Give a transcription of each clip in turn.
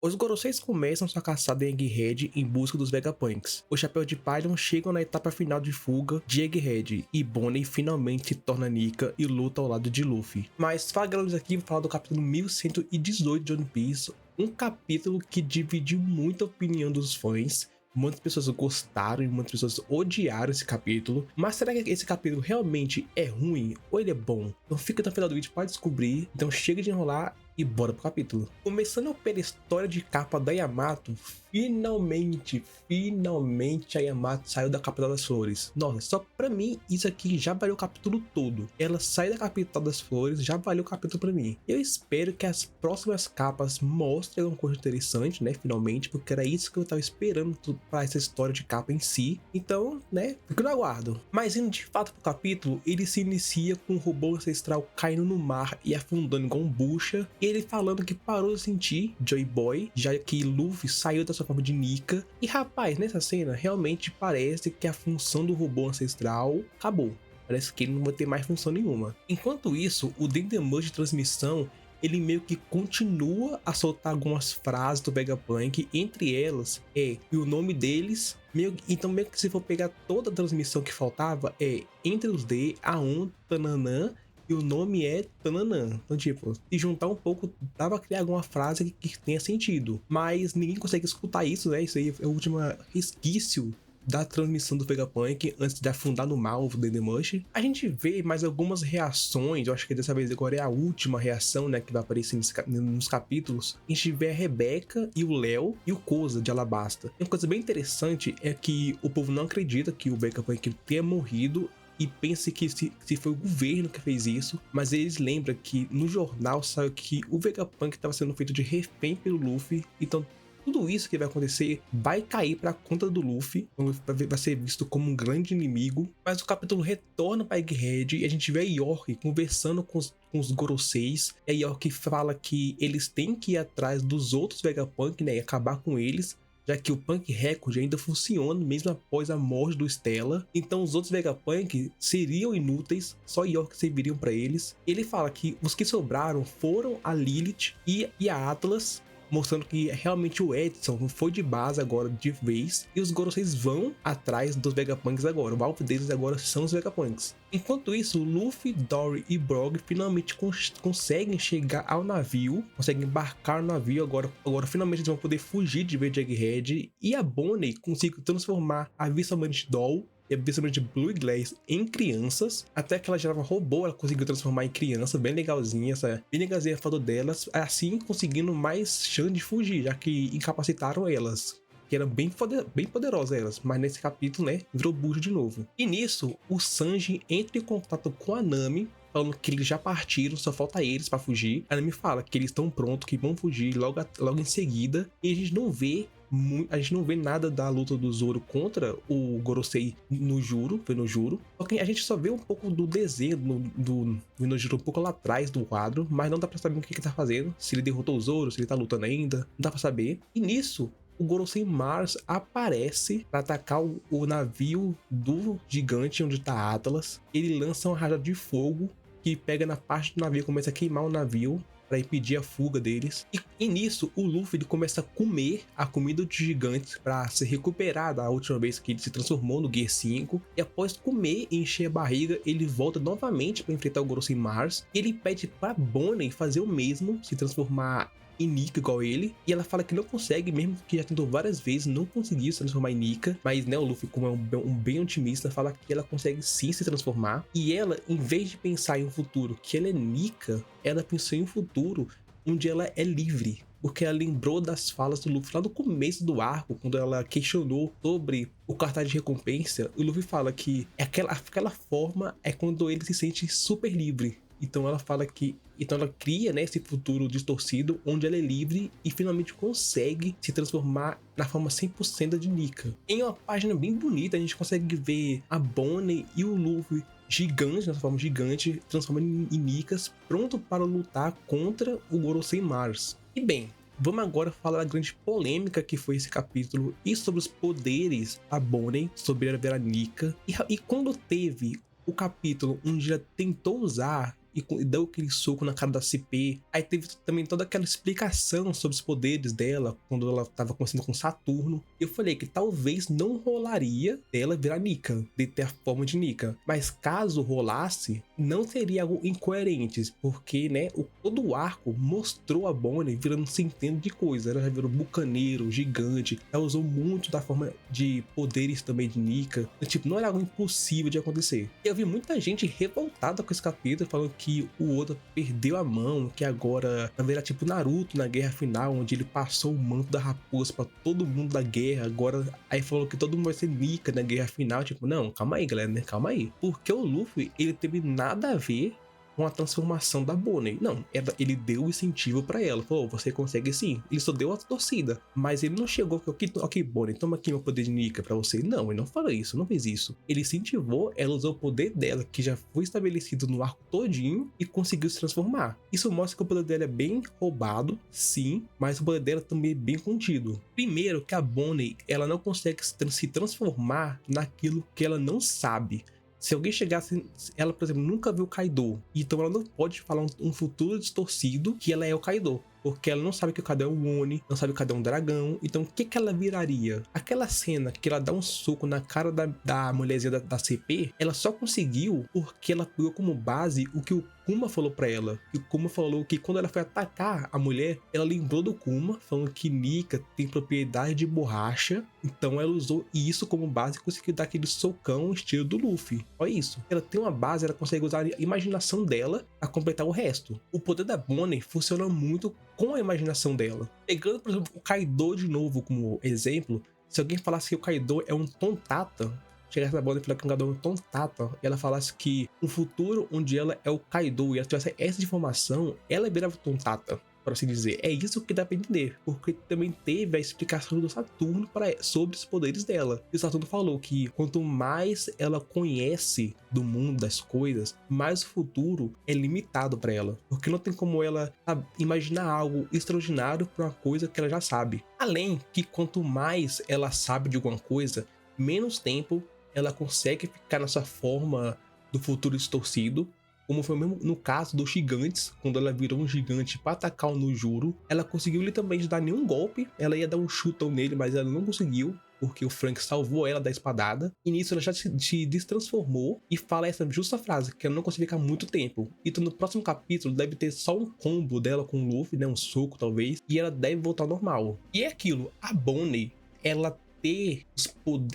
Os Goroseis começam sua caçada em Egghead em busca dos Vegapunks. Os Chapéu de Palha chegam na etapa final de fuga de Egghead e Bonnie finalmente se torna Nika e luta ao lado de Luffy. Mas falamos aqui, vou falar do capítulo 1118 de One Piece, um capítulo que dividiu muito a opinião dos fãs. Muitas pessoas gostaram e muitas pessoas odiaram esse capítulo. Mas será que esse capítulo realmente é ruim ou ele é bom? Então fica até o final do vídeo para descobrir. Então chega de enrolar e bora pro capítulo. Começando pela história de capa da Yamato, finalmente a Yamato saiu da capital das flores. Nossa, só pra mim isso aqui já valeu o capítulo todo. Ela sai da capital das flores, já valeu o capítulo pra mim. Eu espero que as próximas capas mostrem alguma coisa interessante, né, finalmente, porque era isso que eu tava esperando pra essa história de capa em si. Então, né, fico no aguardo. Mas indo de fato pro capítulo, ele se inicia com um robô ancestral caindo no mar e afundando igual um bucha. Ele falando que parou de sentir Joy Boy, já que Luffy saiu da sua forma de Nika. E rapaz, nessa cena realmente parece que a função do robô ancestral acabou. Parece que ele não vai ter mais função nenhuma. Enquanto isso, o Dendemush de transmissão, ele meio que continua a soltar algumas frases do Vegapunk, entre elas e o nome deles. Então meio que se for pegar toda a transmissão que faltava, entre os D, A1, Tananã, e o nome é Tananã. Então, tipo, se juntar um pouco, dava pra criar alguma frase que tenha sentido. Mas ninguém consegue escutar isso, né? Isso aí é o último resquício da transmissão do Vegapunk antes de afundar no mal o Dendemush. A gente vê mais algumas reações. Eu acho que dessa vez agora é a última reação, né, que vai aparecer nos capítulos. A gente vê a Rebeca e o Léo e o Koza de Alabasta. E uma coisa bem interessante é que o povo não acredita que o Vegapunk tenha morrido e pense que se foi o governo que fez isso, mas eles lembram que no jornal saiu que o Vegapunk estava sendo feito de refém pelo Luffy. Então tudo isso que vai acontecer vai cair para conta do Luffy, vai ser visto como um grande inimigo. Mas o capítulo retorna para Egghead e a gente vê a York conversando com os Goroseis. A York fala que eles têm que ir atrás dos outros Vegapunk, né, e acabar com eles, já que o Punk Record ainda funciona mesmo após a morte do Stella. Então os outros Vegapunk seriam inúteis, só York serviriam para eles. Ele fala que os que sobraram foram a Lilith e a Atlas, mostrando que realmente o Edson foi de base agora de vez, e os Goroseis vão atrás dos Vegapunks agora. O alvo deles agora são os Vegapunks. Enquanto isso, Luffy, Dory e Brog finalmente conseguem chegar ao navio, conseguem embarcar no navio. Agora finalmente eles vão poder fugir de vez de Egghead, e a Bonnie consegue transformar a Vissamante Doll e a Vissamante Blue e Glass em crianças. Até que ela gerava robô, ela conseguiu transformar em criança, bem legalzinha, bem legalzinha a foto delas, assim conseguindo mais chance de fugir, já que incapacitaram elas, que eram bem poderosas elas, mas nesse capítulo, né, virou bucho de novo. E nisso, o Sanji entra em contato com a Nami, falando que eles já partiram, só falta eles pra fugir. A Nami fala que eles estão prontos, que vão fugir logo em seguida, e a gente não vê nada da luta do Zoro contra o Gorosei no Juro. Só que a gente só vê um pouco do desenho do Minojuro um pouco lá atrás do quadro, mas não dá pra saber o que ele tá fazendo, se ele derrotou o Zoro, se ele tá lutando ainda, não dá pra saber. E nisso, o Gorosei Mars aparece para atacar o navio do gigante onde tá Atlas. Ele lança uma rajada de fogo que pega na parte do navio e começa a queimar o navio para impedir a fuga deles. E nisso, o Luffy ele começa a comer a comida dos gigantes para se recuperar da última vez que ele se transformou no Gear 5. E após comer e encher a barriga, ele volta novamente para enfrentar o Gorosei Mars. E ele pede para Bonnie fazer o mesmo, se transformar em Nika igual ele, e ela fala que não consegue, mesmo que já tentou várias vezes, não conseguiu se transformar em Nika. Mas né, o Luffy, como é um bem otimista, fala que ela consegue sim se transformar. E ela, em vez de pensar em um futuro que ela é Nika, ela pensou em um futuro onde ela é livre, porque ela lembrou das falas do Luffy lá no começo do arco, quando ela questionou sobre o cartaz de recompensa. O Luffy fala que aquela forma é quando ele se sente super livre. Então ela fala que... Então ela cria, né, esse futuro distorcido onde ela é livre e finalmente consegue se transformar na forma 100% de Nika. Em uma página bem bonita, a gente consegue ver a Bonnie e o Luffy gigante, na forma gigante, transformando em Nikas, pronto para lutar contra o Gorosei Mars. E bem, vamos agora falar da grande polêmica que foi esse capítulo e sobre os poderes da Bonnie, sobre a Vera Nika. E quando teve o capítulo onde ela tentou usar e deu aquele soco na cara da CP. Aí teve também toda aquela explicação sobre os poderes dela quando ela tava conversando com Saturno. Eu falei que talvez não rolaria dela virar Nika, de ter a forma de Nika. Mas caso rolasse, não seria algo incoerente, porque, né, todo o arco mostrou a Bonnie virando centenas de coisas. Ela já virou bucaneiro, gigante, ela usou muito da forma de poderes também de Nika. Tipo, não era algo impossível de acontecer. E eu vi muita gente revoltada com esse capítulo, falando que o Oda perdeu a mão, que agora vai virar tipo Naruto na guerra final, onde ele passou o manto da raposa pra todo mundo da guerra. Agora, aí falou que todo mundo vai ser Nika na guerra final. Tipo, não, calma aí, galera, né? Calma aí. Porque o Luffy, ele teve nada a ver com a transformação da Bonnie. Não, ele deu o incentivo pra ela. Falou, você consegue sim. Ele só deu a torcida. Mas ele não chegou e falou, ok, Bonnie, toma aqui meu poder de Nika pra você. Não, ele não falou isso, não fez isso. Ele incentivou, ela usou o poder dela, que já foi estabelecido no arco todinho, e conseguiu se transformar. Isso mostra que o poder dela é bem roubado, sim, mas o poder dela também é bem contido. Primeiro, que a Bonnie, ela não consegue se transformar naquilo que ela não sabe. Se alguém chegasse, ela, por exemplo, nunca viu o Kaido, então ela não pode falar um futuro distorcido que ela é o Kaido. Porque ela não sabe que o Kaido é um Oni, não sabe que o Kaido é um dragão. Então o que ela viraria? Aquela cena que ela dá um soco na cara da mulherzinha da CP, ela só conseguiu porque ela pegou como base o que o Kuma falou pra ela. E o Kuma falou que quando ela foi atacar a mulher, ela lembrou do Kuma, falando que Nika tem propriedade de borracha. Então ela usou isso como base e conseguiu dar aquele socão estilo do Luffy. Olha isso. Ela tem uma base, ela consegue usar a imaginação dela a completar o resto. O poder da Bonnie funciona muito com a imaginação dela. Pegando, por exemplo, o Kaido de novo como exemplo, se alguém falasse que o Kaido é um Tontata, chegasse na Bonnie e falasse que o Kaido é um Tontata, e ela falasse que um futuro onde ela é o Kaido e ela tivesse essa informação, ela virava Tontata, por assim dizer. É isso que dá pra entender, porque também teve a explicação do Saturno sobre os poderes dela. E o Saturno falou que quanto mais ela conhece do mundo das coisas, mais o futuro é limitado pra ela, porque não tem como ela imaginar algo extraordinário pra uma coisa que ela já sabe. Além que quanto mais ela sabe de alguma coisa, menos tempo ela consegue ficar nessa forma do futuro distorcido, como foi mesmo no caso dos gigantes, quando ela virou um gigante para atacar o Nojuro. Ela conseguiu literalmente dar nenhum golpe, ela ia dar um chutão nele, mas ela não conseguiu, porque o Frank salvou ela da espadada. E nisso ela já se destransformou e fala essa justa frase, que ela não consegue ficar muito tempo. Então no próximo capítulo deve ter só um combo dela com o Luffy, né, um soco talvez, e ela deve voltar ao normal. E é aquilo, a Bonnie, ela ter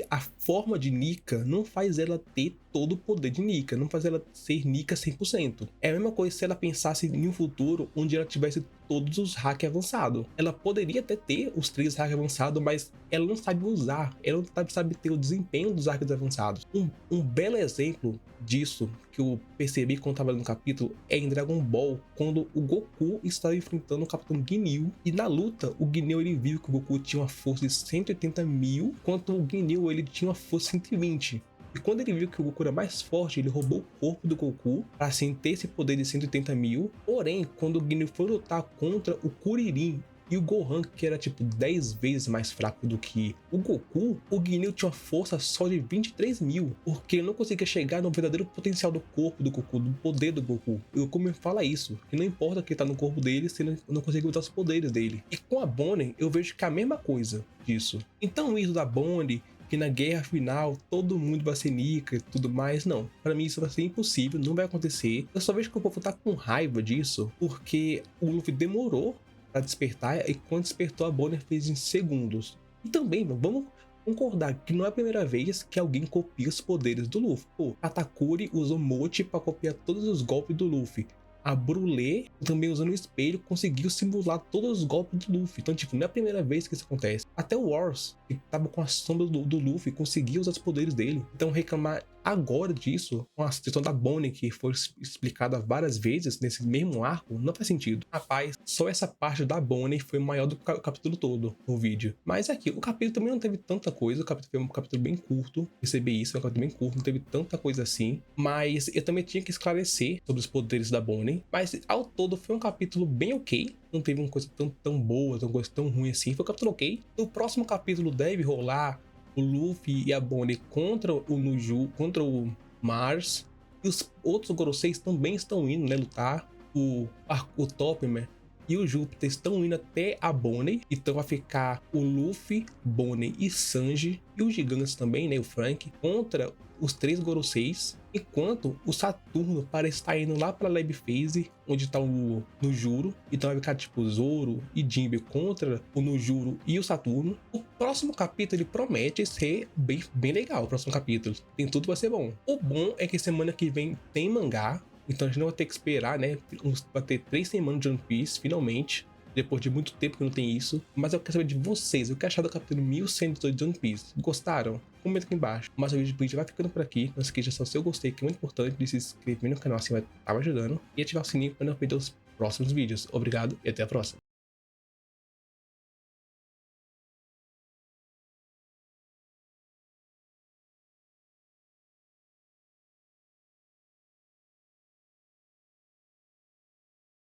a forma de Nika não faz ela ter todo o poder de Nika, não faz ela ser Nika 100%. É a mesma coisa se ela pensasse em um futuro onde ela tivesse todos os hacks avançados. Ela poderia até ter os 3 hacks avançados, mas ela não sabe usar, ela não sabe ter o desempenho dos hacks avançados. Um belo exemplo disso que eu percebi quando estava no capítulo é em Dragon Ball, quando o Goku estava enfrentando o Capitão Ginyu, e na luta o Ginyu ele viu que o Goku tinha uma força de 180 mil, enquanto o Ginyu ele tinha uma força de 120. E quando ele viu que o Goku era mais forte, ele roubou o corpo do Goku para assim ter esse poder de 180 mil. Porém, quando o Ginyu foi lutar contra o Kuririn e o Gohan, que era tipo 10 vezes mais fraco do que o Goku, o Ginyu tinha uma força só de 23 mil, porque ele não conseguia chegar no verdadeiro potencial do corpo do Goku, do poder do Goku. E o Goku me fala isso, que não importa o que tá no corpo dele se ele não consegue usar os poderes dele. E com a Bonnie, eu vejo que é a mesma coisa disso. Então isso da Bonnie, que na guerra final todo mundo vai ser Nika e tudo mais, não. Pra mim isso vai ser impossível, não vai acontecer. Eu só vejo que o povo tá com raiva disso, porque o Luffy demorou pra despertar, e quando despertou a Bonnie fez em segundos. E também, vamos concordar que não é a primeira vez que alguém copia os poderes do Luffy. Pô, Katakuri usou Mochi pra copiar todos os golpes do Luffy. A Brulé, também usando o espelho, conseguiu simular todos os golpes do Luffy. Então, tipo, não é a primeira vez que isso acontece. Até o Wars, que tava com a sombra do Luffy, conseguiu usar os poderes dele. Então, reclamar agora disso, com a questão da Bonnie, que foi explicada várias vezes nesse mesmo arco, não faz sentido. Rapaz, só essa parte da Bonnie foi maior do que o capítulo todo, o vídeo. Mas aqui, o capítulo também não teve tanta coisa, o capítulo foi um capítulo bem curto, percebi isso, é um capítulo bem curto, não teve tanta coisa assim. Mas eu também tinha que esclarecer sobre os poderes da Bonnie. Mas ao todo foi um capítulo bem ok, não teve uma coisa tão boa, uma coisa tão ruim assim, foi um capítulo ok. No próximo capítulo deve rolar o Luffy e a Bonnie contra o Nuju, contra o Mars. E os outros Goroseis também estão indo, né, lutar. O Topman e o Júpiter estão indo até a Bonnie. Então vai ficar o Luffy, Bonnie e Sanji. E os gigantes também, né, o Frank, contra os 3 Goroseis. Enquanto o Saturno parece estar indo lá pra Lab Phase, onde tá o Nojuro. Então vai ficar tipo Zoro e Jinbe contra o Nojuro e o Saturno. O próximo capítulo ele promete ser bem legal. O próximo capítulo tem tudo pra ser bom. O bom é que semana que vem tem mangá. Então a gente não vai ter que esperar, né? Vai ter 3 semanas de One Piece, finalmente. Depois de muito tempo que não tem isso. Mas eu quero saber de vocês. O que acharam do capítulo 1118 de One Piece? Gostaram? Comenta aqui embaixo. Mas o vídeo vai ficando por aqui. Não esqueça de deixar o seu gostei, que é muito importante. De se inscrever no canal, assim vai estar me ajudando. E ativar o sininho para não perder os próximos vídeos. Obrigado e até a próxima.